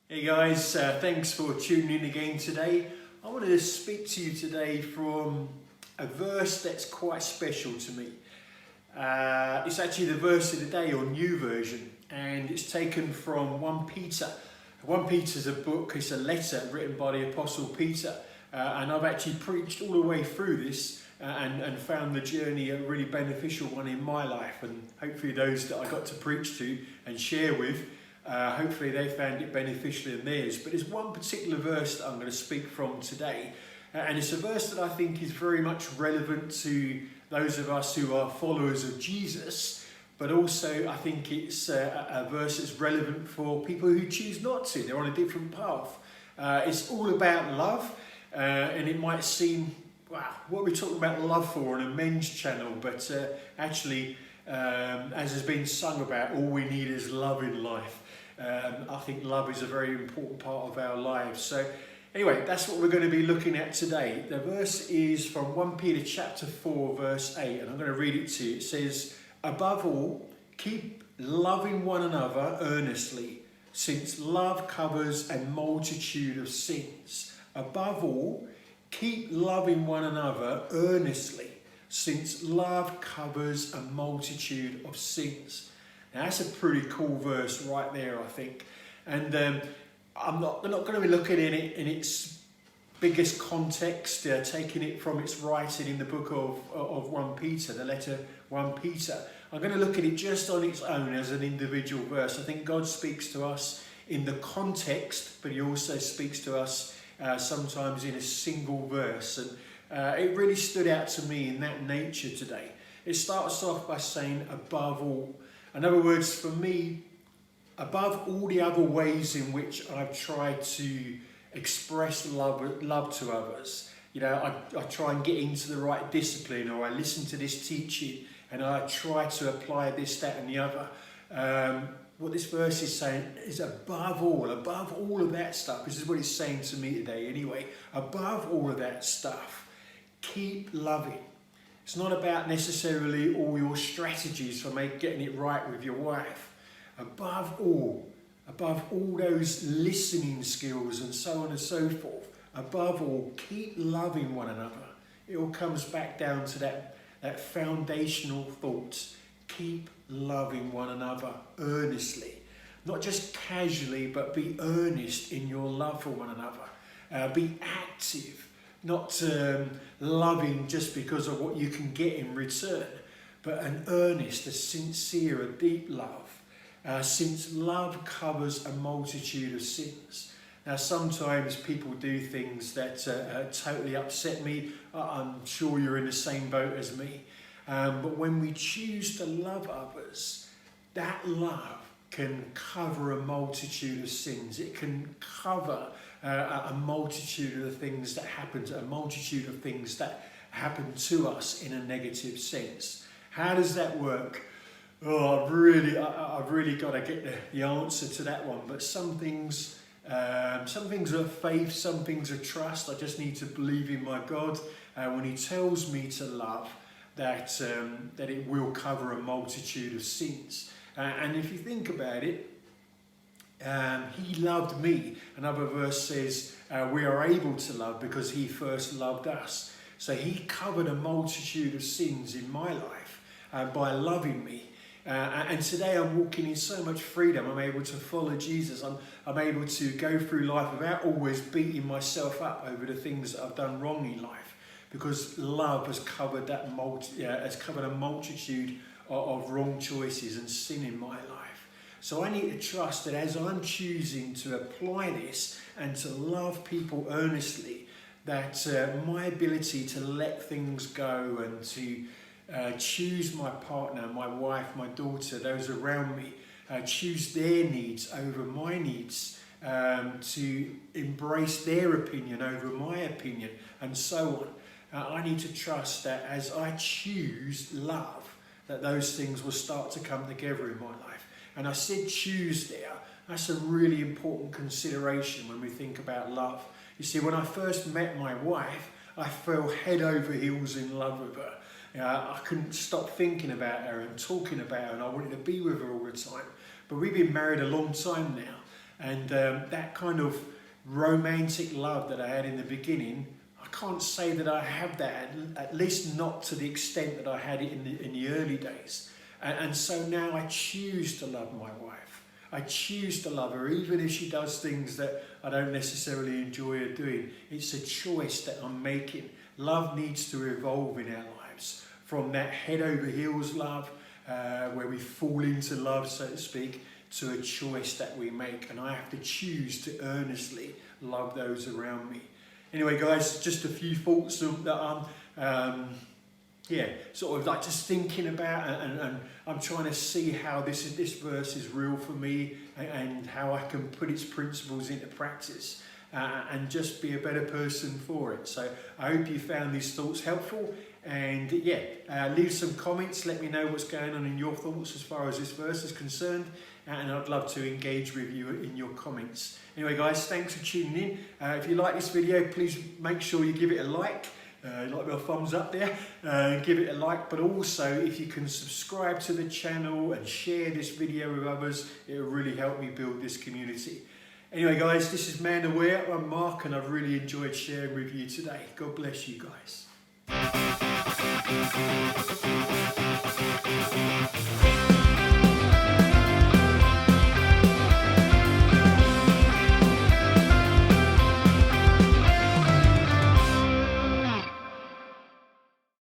Hey guys, thanks for tuning in again today. I wanted to speak to you today from a verse that's quite special to me. It's actually the verse of the day or New Version, and it's taken from 1 Peter. 1 Peter is a book, it's a letter written by the Apostle Peter, and I've actually preached all the way through this and found the journey a really beneficial one in my life, and hopefully those that I got to preach to and share with, hopefully they found it beneficial in theirs. But there's one particular verse that I'm going to speak from today, and it's a verse that I think is very much relevant to those of us who are followers of Jesus, but also I think it's a verse that's relevant for people who choose not to. They're on a different path. It's all about love, and it might seem, wow, what are we talking about love for on a men's channel? But actually, as has been sung about, all we need is love in life. I think love is a very important part of our lives. So anyway, that's what we're going to be looking at today. The verse is from 1 Peter chapter 4 verse 8, and I'm going to read it to you. It says, "Above all, keep loving one another earnestly, since love covers a multitude of sins." Above all, keep loving one another earnestly, since love covers a multitude of sins. Now that's a pretty cool verse right there, I think. And I'm not going to be looking at it in its biggest context, taking it from its writing in the book of 1 Peter, the letter 1 Peter. I'm going to look at it just on its own as an individual verse. I think God speaks to us in the context, but he also speaks to us sometimes in a single verse. And it really stood out to me in that nature today. It starts off by saying, above all. In other words, for me, above all the other ways in which I've tried to express love to others, you know, I try and get into the right discipline, or I listen to this teaching and I try to apply this, that and the other. What this verse is saying is above all of that stuff. This is what it's saying to me today anyway. Above all of that stuff, keep loving. It's not about necessarily all your strategies for getting it right with your wife. Above all those listening skills and so on and so forth, above all, keep loving one another. It all comes back down to that foundational thought. Keep loving one another earnestly. Not just casually, but be earnest in your love for one another. Be active. Not loving just because of what you can get in return, but an earnest, a sincere, a deep love. Since love covers a multitude of sins. Now, sometimes people do things that totally upset me. I'm sure you're in the same boat as me. But when we choose to love others, that love can cover a multitude of sins. It can cover a multitude of the things that happen, a multitude of things that happen to us in a negative sense. How does that work? Oh, I've really got to get the answer to that one. But some things are faith, some things are trust. I just need to believe in my God when he tells me to love, that it will cover a multitude of sins. And if you think about it, he loved me. Another verse says we are able to love because he first loved us. So he covered a multitude of sins in my life by loving me. And today I'm walking in so much freedom. I'm able to follow Jesus. I'm able to go through life without always beating myself up over the things that I've done wrong in life, because love has covered a multitude of wrong choices and sin in my life. So I need to trust that as I'm choosing to apply this and to love people earnestly, that my ability to let things go and to choose my partner, my wife, my daughter, those around me, choose their needs over my needs, to embrace their opinion over my opinion, and so on. I need to trust that as I choose love, that those things will start to come together in my life. And I said choose there. That's a really important consideration when we think about love. You see, when I first met my wife, I fell head over heels in love with her. I couldn't stop thinking about her and talking about her, and I wanted to be with her all the time. But we've been married a long time now, And that kind of romantic love that I had in the beginning, I can't say that I have that, at least not to the extent that I had it in the early days. And so now I choose to love my wife. I choose to love her, even if she does things that I don't necessarily enjoy her doing. It's a choice that I'm making. Love needs to evolve in our lives from that head over heels love, where we fall into love, so to speak, to a choice that we make. And I have to choose to earnestly love those around me. Anyway, guys, just a few thoughts that I'm sort of like just thinking about, and I'm trying to see how this verse is real for me, and how I can put its principles into practice, and just be a better person for it. So I hope you found these thoughts helpful, and leave some comments. Let me know what's going on in your thoughts as far as this verse is concerned, and I'd love to engage with you in your comments. Anyway, guys, thanks for tuning in. If you like this video, please make sure you give it a like. Like my thumbs up there, give it a like, but also if you can subscribe to the channel and share this video with others, it will really help me build this community. Anyway, guys, this is Man Aware. I'm Mark, and I've really enjoyed sharing with you today. God bless you guys.